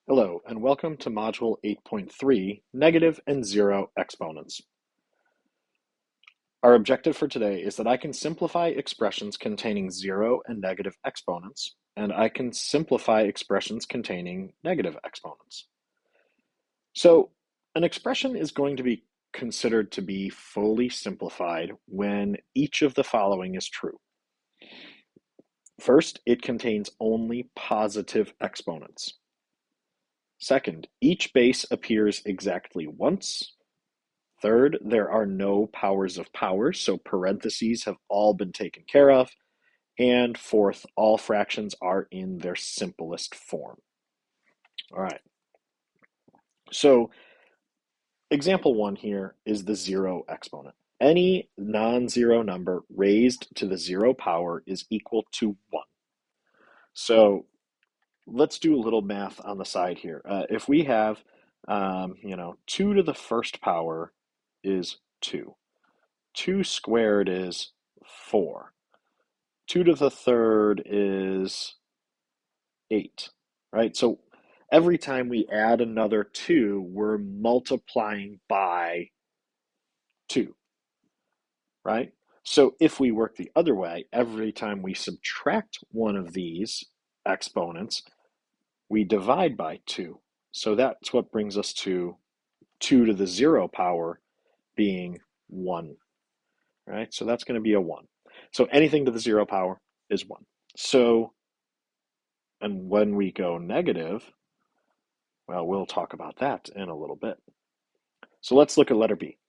Hello, and welcome to Module 8.3, Negative and Zero Exponents. Our objective for today is that I can simplify expressions containing zero and negative exponents, and I can simplify expressions containing negative exponents. So, an expression is going to be considered to be fully simplified when each of the following is true. First, it contains only positive exponents. Second, each base appears exactly once. Third, there are no powers of powers, so parentheses have all been taken care of. And fourth, all fractions are in their simplest form. All right, so example one here is the zero exponent. Any non-zero number raised to the zero power is equal to 1. So let's do a little math on the side here. If we have, 2 to the first power is 2. 2 squared is 4. 2 to the third is 8, right? So every time we add another 2, we're multiplying by 2, right? So if we work the other way, every time we subtract one of these exponents, we divide by 2. So that's what brings us to 2 to the 0 power being 1, right? So that's going to be a 1. So anything to the 0 power is 1. So, and when we go negative, well, we'll talk about that in a little bit. So let's look at letter B.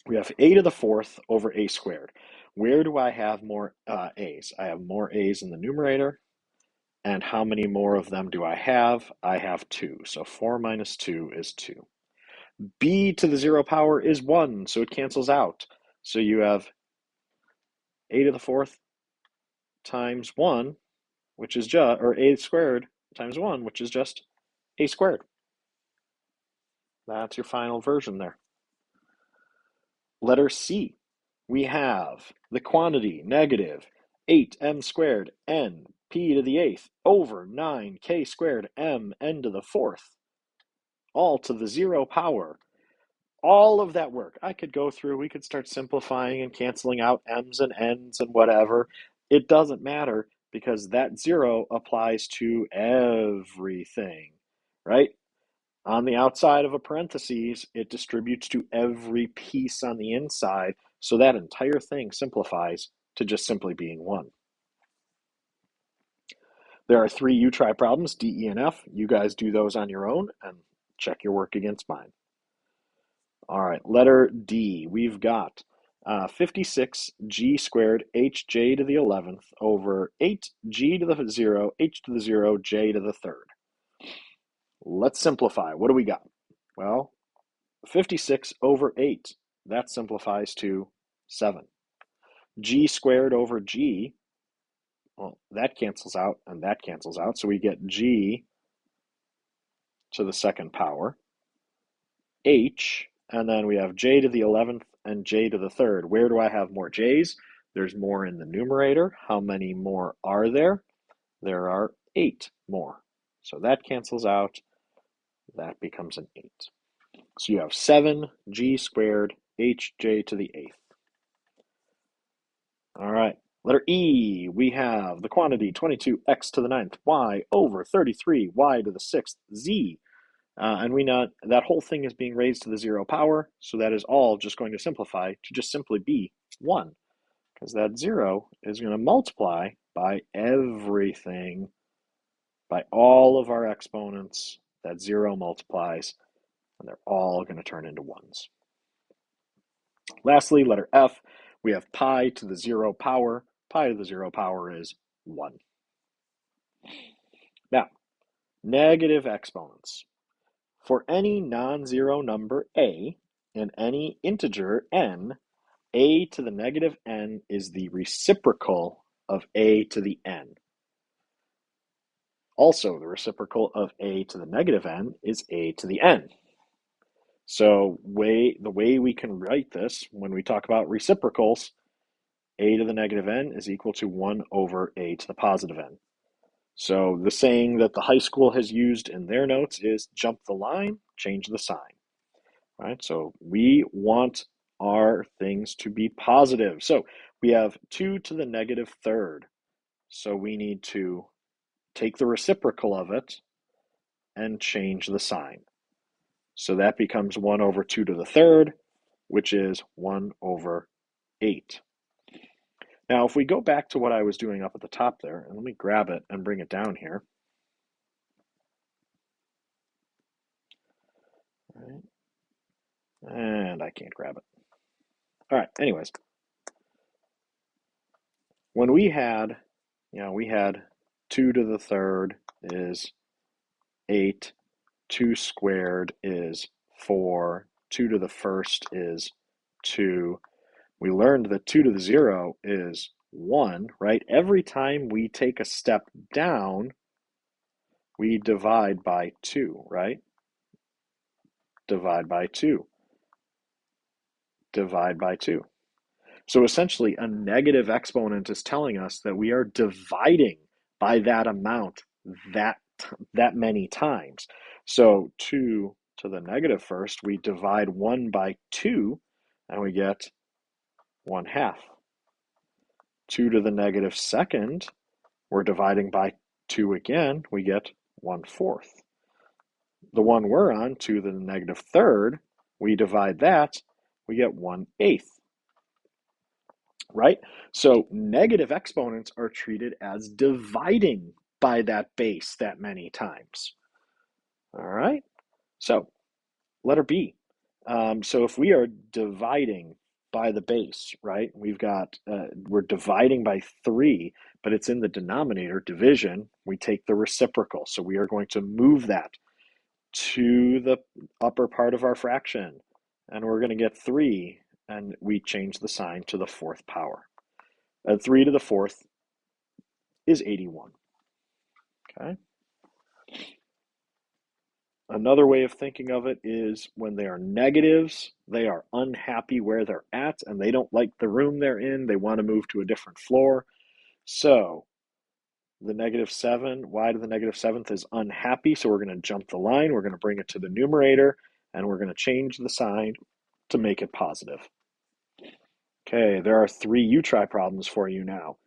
We have a to the fourth over a squared. Where do I have more a's? I have more a's in the numerator. And how many more of them do I have? I have 2. So 4 minus 2 is 2. B to the 0 power is 1, so it cancels out. So you have a to the fourth times 1, which is just, or a squared times 1, which is just a squared. That's your final version there. Letter C, we have the quantity negative 8m squared n p to the eighth over 9k squared m n to the fourth, all to the 0 power. All of that work, I could go through, we could start simplifying and canceling out m's and n's and whatever. It doesn't matter because that 0 applies to everything, right? On the outside of a parentheses, it distributes to every piece on the inside, so that entire thing simplifies to just simply being 1. There are 3 you-try problems, D, E, and F. You guys do those on your own and check your work against mine. All right, letter D, we've got 56g squared hj to the 11th over 8g to the 0, h to the 0, j to the 3rd. Let's simplify. What do we got? Well, 56 over 8, that simplifies to 7. G squared over G, well, that cancels out and that cancels out, so we get G to the second power, H, and then we have J to the 11th and J to the third. Where do I have more J's? There's more in the numerator. How many more are there? There are 8 more. So that cancels out. That becomes an 8. So you have 7g squared hj to the 8th. All right, letter E, we have the quantity 22x to the 9th y over 33 y to the 6th z. And we know that whole thing is being raised to the 0 power, so that is all just going to simplify to just simply be 1, because that 0 is going to multiply by everything, by all of our exponents. That 0 multiplies, and they're all going to turn into 1s. Lastly, letter F, we have pi to the 0 power. Pi to the 0 power is 1. Now, negative exponents. For any non-zero number a and any integer n, a to the negative n is the reciprocal of a to the n. Also, the reciprocal of a to the negative n is a to the n. So the way we can write this when we talk about reciprocals, a to the negative n is equal to 1 over a to the positive n. So the saying that the high school has used in their notes is jump the line, change the sign. Right? So we want our things to be positive. So we have 2 to the negative third. So we need to take the reciprocal of it and change the sign. So that becomes 1 over 2 to the third, which is 1 over 8. Now, if we go back to what I was doing up at the top there, and let me grab it and bring it down here. All right. And I can't grab it. All right, anyways, when we had 2 to the third is 8, 2 squared is 4, 2 to the first is 2. We learned that 2 to the 0 is 1, right? Every time we take a step down, we divide by 2, right? Divide by 2. Divide by 2. So essentially, a negative exponent is telling us that we are dividing by that amount that that many times. So 2 to the negative first, we divide 1 by 2, and we get 1/2. 2 to the negative second, we're dividing by 2 again, we get 1/4. The one we're on, 2 to the negative third, we divide that, we get 1/8. Right? So negative exponents are treated as dividing by that base that many times. All right? So letter B. So if we are dividing by the base, right? We're dividing by 3, but it's in the denominator, division. We take the reciprocal. So we are going to move that to the upper part of our fraction. And we're going to get 3, and we change the sign to the 4th power. 3 to the 4th is 81. Okay. Another way of thinking of it is when they are negatives, they are unhappy where they're at and they don't like the room they're in. They want to move to a different floor. So the -7, y to the -7th is unhappy. So we're going to jump the line. We're going to bring it to the numerator and we're going to change the sign to make it positive. Okay, there are 3 U-try problems for you now.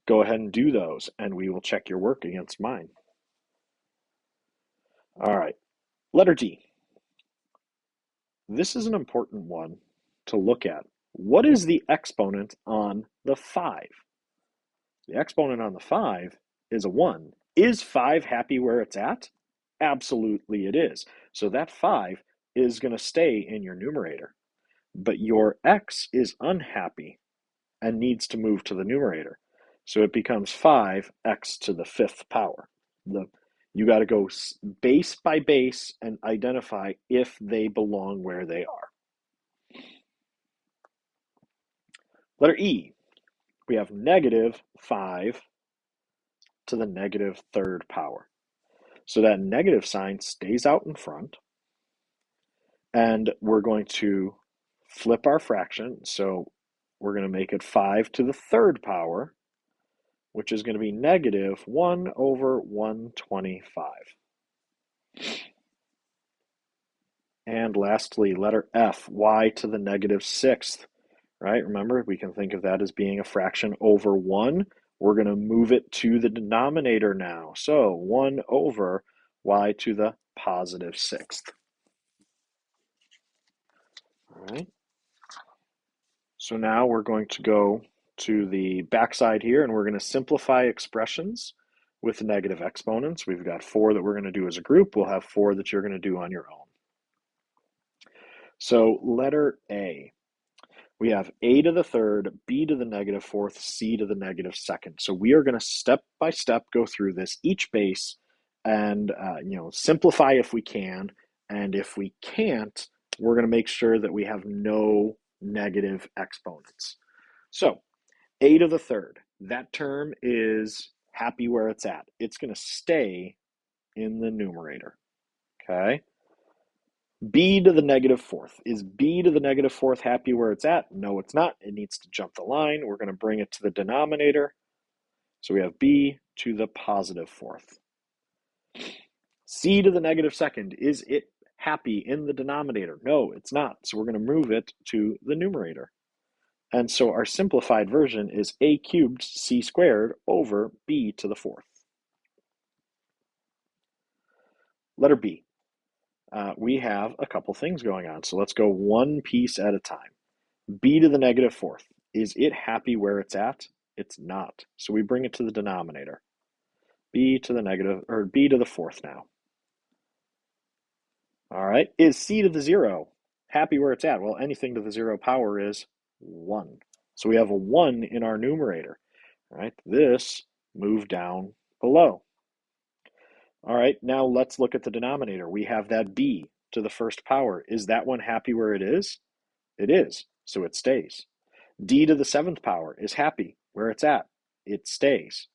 Go ahead and do those and we will check your work against mine. All right, letter D. This is an important one to look at. What is the exponent on the 5? The exponent on the 5 is a 1. Is 5 happy where it's at? Absolutely it is. So that 5 is going to stay in your numerator. But your x is unhappy and needs to move to the numerator. So it becomes 5x to the 5th power. You got to go base by base and identify if they belong where they are. Letter E, we have -5 to the -3rd power. So that negative sign stays out in front. And we're going to flip our fraction. So we're going to make it 5 to the 3rd power, which is going to be -1 over 125. And lastly, letter F, y to the -6th. Right? Remember, we can think of that as being a fraction over 1. We're going to move it to the denominator now. So 1 over y to the +6th. All right. So now we're going to go to the backside here, and we're going to simplify expressions with negative exponents. We've got 4 that we're going to do as a group. We'll have 4 that you're going to do on your own. So letter A. We have a to the 3rd, b to the -4th, c to the -2nd. So we are going to step by step go through this, each base, and simplify if we can. And if we can't, we're going to make sure that we have no negative exponents. So a to the 3rd, that term is happy where it's at. It's going to stay in the numerator. Okay. B to the -4th. Is B to the -4th happy where it's at? No, it's not. It needs to jump the line. We're going to bring it to the denominator. So we have B to the positive fourth. C to the negative second, is it happy in the denominator? No, it's not. So we're going to move it to the numerator. And so our simplified version is a cubed c squared over b to the fourth. Letter B. We have a couple things going on. So let's go one piece at a time. B to the negative fourth. Is it happy where it's at? It's not. So we bring it to the denominator. B to the fourth now. All right. Is c to the zero happy where it's at? Well, anything to the zero power is 1. So we have a 1 in our numerator. All right. This moved down below. All right. Now let's look at the denominator. We have that b to the first power. Is that one happy where it is? It is. So it stays. D to the seventh power is happy where it's at. It stays.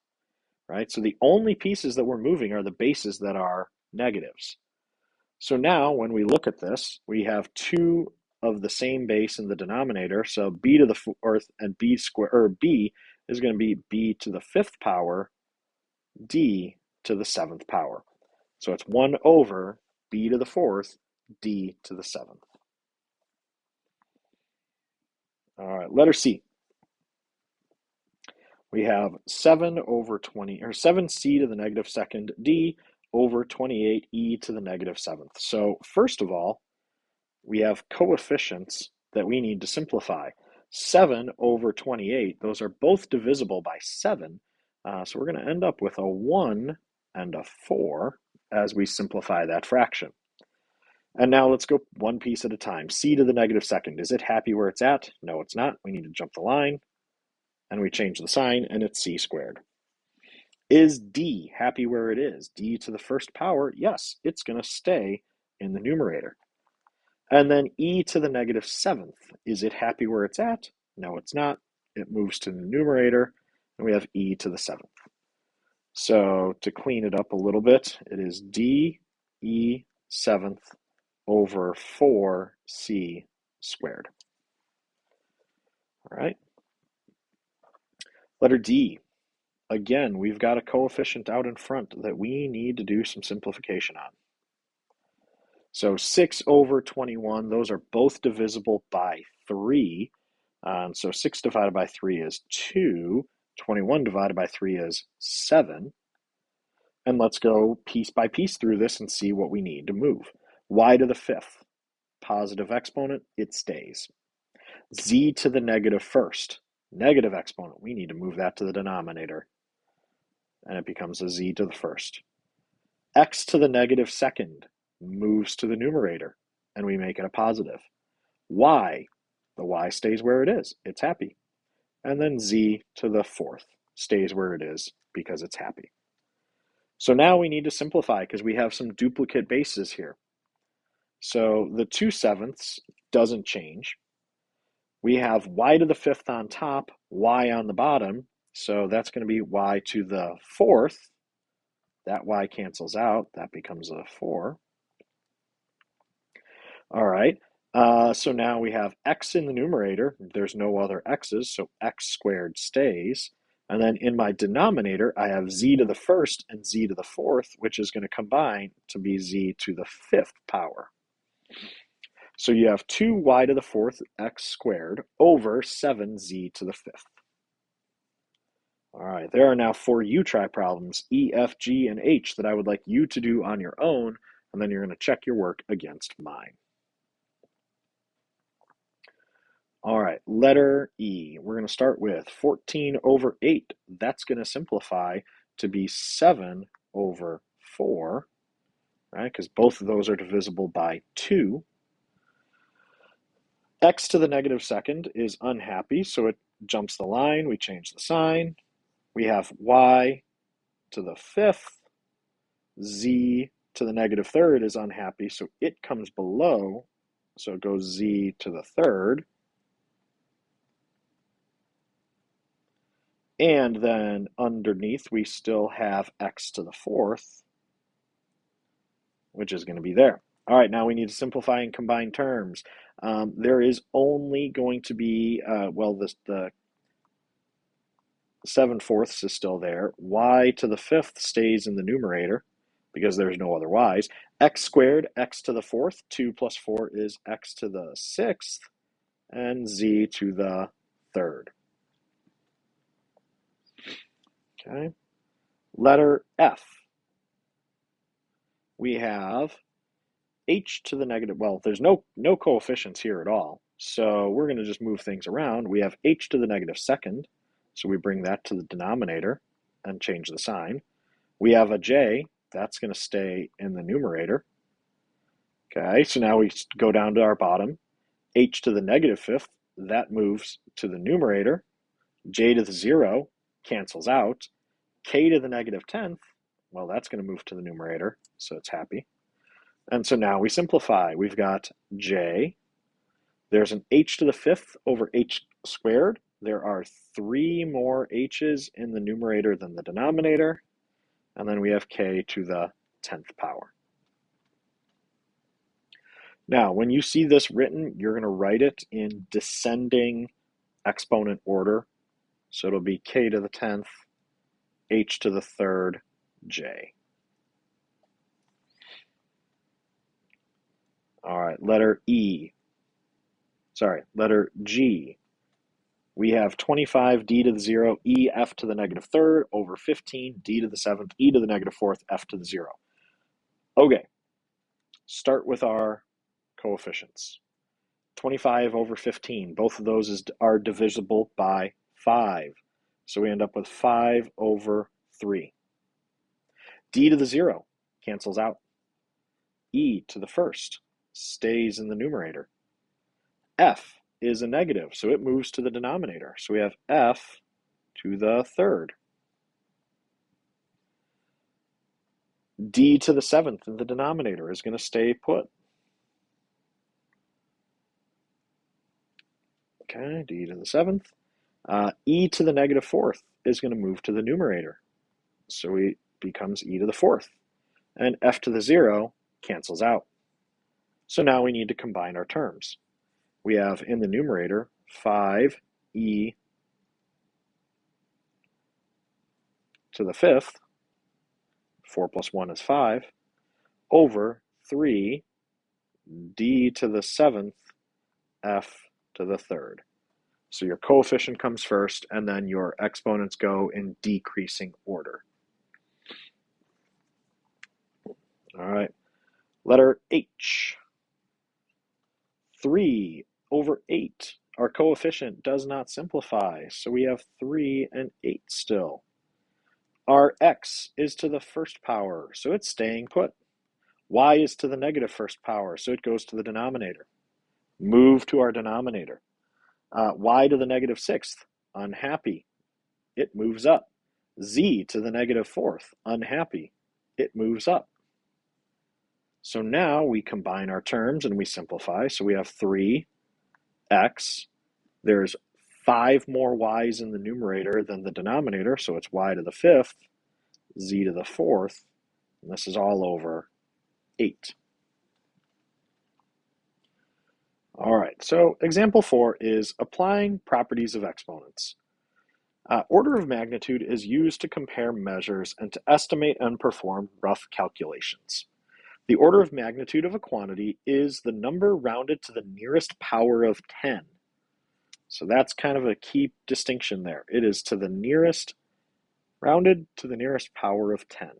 Right? So the only pieces that we're moving are the bases that are negatives. So now when we look at this, we have 2 of the same base in the denominator. So b to the fourth and b is going to be b to the fifth power, d to the seventh power. So it's 1 over b to the fourth, d to the seventh. All right, letter C. We have 7 over 20, or 7c to the negative second, d over 28e to the negative seventh. So first of all, we have coefficients that we need to simplify. 7 over 28, those are both divisible by 7. So we're going to end up with a 1 and a 4 as we simplify that fraction. And now let's go one piece at a time. C to the negative second, is it happy where it's at? No, it's not. We need to jump the line. And we change the sign, and it's c squared. Is d happy where it is? D to the first power, yes, it's going to stay in the numerator. And then e to the negative seventh, is it happy where it's at? No, it's not. It moves to the numerator, and we have e to the seventh. So to clean it up a little bit, it is d e seventh over 4c squared. All right. Letter D. Again, we've got a coefficient out in front that we need to do some simplification on. So 6 over 21, those are both divisible by 3. So 6 divided by 3 is 2. 21 divided by 3 is 7. And let's go piece by piece through this and see what we need to move. Y to the fifth, positive exponent, it stays. Z to the negative first, negative exponent, we need to move that to the denominator. And it becomes a z to the first. X to the negative second moves to the numerator, and we make it a positive. Y, the y stays where it is, it's happy. And then z to the fourth stays where it is because it's happy. So now we need to simplify because we have some duplicate bases here. So the 2/7 doesn't change. We have y to the fifth on top, y on the bottom. So that's going to be y to the fourth. That y cancels out. That becomes a 4. All right. So now we have x in the numerator. There's no other x's, so x squared stays. And then in my denominator, I have z to the first and z to the fourth, which is going to combine to be z to the fifth power. So you have 2y to the fourth x squared over 7z to the fifth. All right, there are now 4 U-try problems, E, F, G, and H, that I would like you to do on your own, and then you're going to check your work against mine. All right, letter E. We're going to start with 14 over 8. That's going to simplify to be 7 over 4, right? Because both of those are divisible by 2. X to the negative second is unhappy, so it jumps the line. We change the sign. We have y to the fifth. Z to the negative third is unhappy, so it comes below. So it goes z to the third. And then underneath, we still have x to the fourth, which is going to be there. All right, now we need to simplify and combine terms. There is only going to be, 7/4 is still there. Y to the 5th stays in the numerator because there's no other y's. X squared, x to the 4th. 2 plus 4 is x to the 6th. And z to the 3rd. Okay. Letter F. We have h to the negative, well, there's no coefficients here at all. So we're going to just move things around. We have h to the negative 2nd. So we bring that to the denominator and change the sign. We have a j. That's going to stay in the numerator. Okay, so now we go down to our bottom. H to the negative 5th. That moves to the numerator. J to the 0 cancels out. K to the negative 10th. Well, that's going to move to the numerator, so it's happy. And so now we simplify. We've got j. There's an h to the 5th over h squared. There are 3 more h's in the numerator than the denominator. And then we have k to the 10th power. Now, when you see this written, you're going to write it in descending exponent order. So it'll be k to the 10th, h to the 3rd, j. All right, letter G. We have 25 d to the 0, e f to the negative 3rd over 15 d to the 7th, e to the negative 4th, f to the 0. Okay, start with our coefficients. 25 over 15, both of those are divisible by 5. So we end up with 5 over 3. D to the 0 cancels out. E to the 1st stays in the numerator. F is a negative, so it moves to the denominator. So we have f to the 3rd. D to the 7th in the denominator is going to stay put. Okay, d to the 7th. E to the negative 4th is going to move to the numerator. So it becomes e to the 4th. And f to the 0 cancels out. So now we need to combine our terms. We have in the numerator 5e to the 5th, 4 plus 1 is 5, over 3d to the 7th, f to the 3rd. So your coefficient comes first, and then your exponents go in decreasing order. All right, letter H. 3 over 8. Our coefficient does not simplify, so we have 3 and 8 still. Our x is to the 1st power, so it's staying put. Y is to the negative 1st power, so it goes to the denominator. Move to our denominator. Y to the negative 6th, unhappy. It moves up. Z to the negative 4th, unhappy. It moves up. So now we combine our terms and we simplify. So we have 3x. There's 5 more y's in the numerator than the denominator, so it's y to the 5th, z to the 4th, and this is all over 8. All right, so example 4 is applying properties of exponents. Order of magnitude is used to compare measures and to estimate and perform rough calculations. The order of magnitude of a quantity is the number rounded to the nearest power of 10. So that's kind of a key distinction there. It is to the nearest, rounded to the nearest power of 10.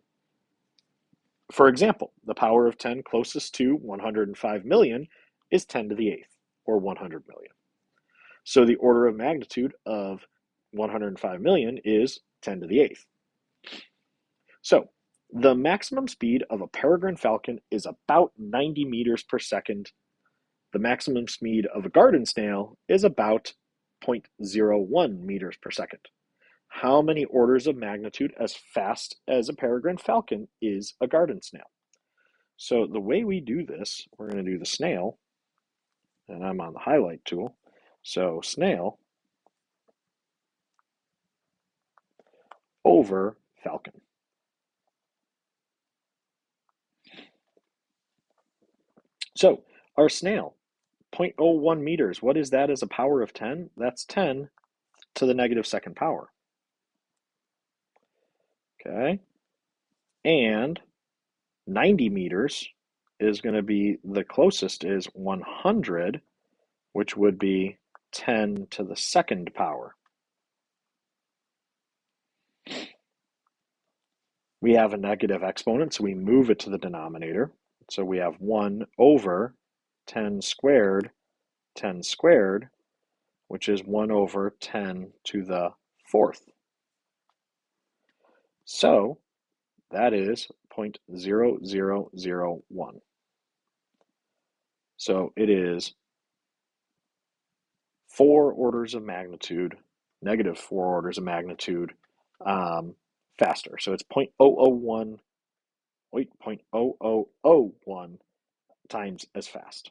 For example, the power of 10 closest to 105 million is 10 to the 8th, or 100 million. So the order of magnitude of 105 million is 10 to the 8th. So the maximum speed of a peregrine falcon is about 90 meters per second. The maximum speed of a garden snail is about 0.01 meters per second. How many orders of magnitude as fast as a peregrine falcon is a garden snail? So the way we do this, we're going to do the snail, and I'm on the highlight tool. So snail over falcon. So our snail, 0.01 meters, what is that as a power of 10? That's 10 to the negative 2nd power. Okay. And 90 meters is going to be the closest is 100, which would be 10 to the second power. We have a negative exponent, so we move it to the denominator. So we have 1 over 10 squared, which is 1 over 10 to the fourth. So that is 0.0001. So it is 4 orders of magnitude, negative 4 orders of magnitude faster. So it's 0.001, wait, 0.0001 times as fast.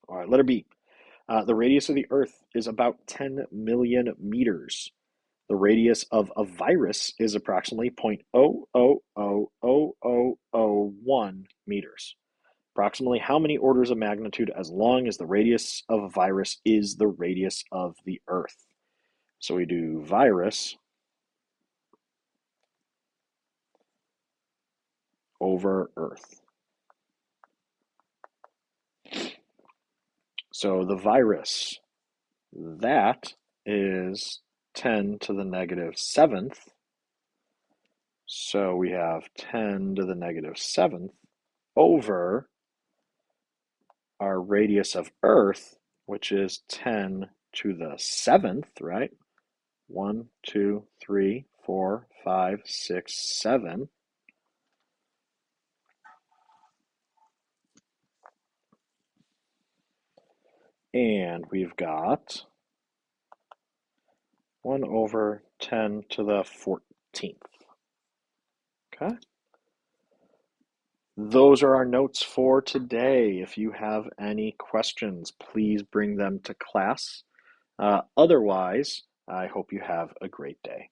All right, letter B. The radius of the Earth is about 10 million meters. The radius of a virus is approximately 0.000001 meters. Approximately how many orders of magnitude as long as the radius of a virus is the radius of the Earth? So we do virus over Earth. So the virus, that is 10 to the negative 7th. So we have 10 to the negative 7th over our radius of Earth, which is 10 to the 7th, right? 1, 2, 3, 4, 5, 6, 7. And we've got 1 over 10 to the 14th. Okay. Those are our notes for today. If you have any questions, please bring them to class. Otherwise, I hope you have a great day.